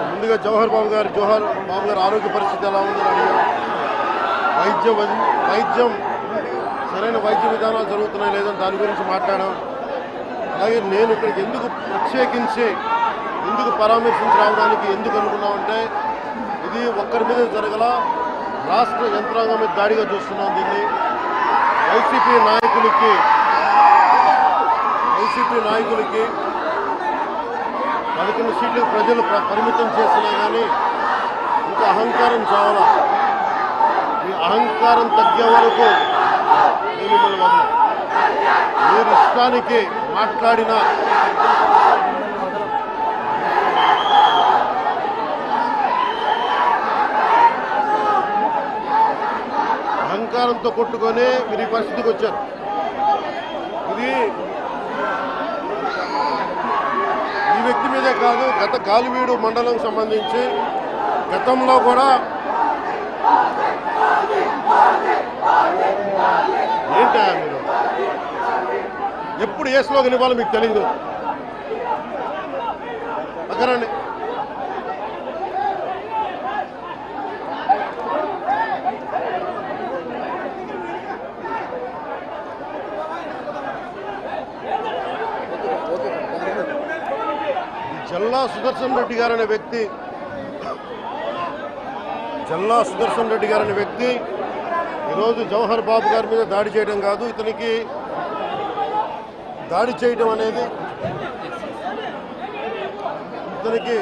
ముందుగా జవహర్ బాబు గారు ఆరోగ్య పరిస్థితి ఎలా ఉందని అడిగారు. వైద్యం సరైన వైద్య విధానాలు జరుగుతున్నాయి లేదని దాని గురించి మాట్లాడాం. అలాగే నేను ఇక్కడికి ఎందుకు ప్రత్యేకించి పరామర్శించి రావడానికి ఎందుకు అనుకున్నామంటే ఇది ఒక్కరి మీద జరగల, రాష్ట్ర యంత్రాంగం మీద దాడిగా చూస్తున్నాం. దీన్ని వైసీపీ నాయకులకి 11 సీట్లు ప్రజలు పరిమితం చేసినా కానీ ఇంకా అహంకారం చావాలా. మీ అహంకారం తగ్గే వరకు నేను మిమ్మల్ని వదలను. మీరు ఇష్టానికి మాట్లాడిన అహంకారంతో కొట్టుకొని మీరు ఈ పరిస్థితికి వచ్చారు. ఈ వ్యక్తి మీదే కాదు, గత గాలివీడు మండలం సంబంధించి గతంలో కూడా ఏంటా మీరు ఎప్పుడు ఏ స్లోగన్ ఇవ్వాలో మీకు తెలియదు. అక్కడండి జల్లా సుదర్శన్ రెడ్డి గారు అనే వ్యక్తి ఈరోజు జవహర్ బాబు గారి మీద దాడి చేయడం కాదు, ఇతనికి దాడి చేయడం అనేది ఇతనికి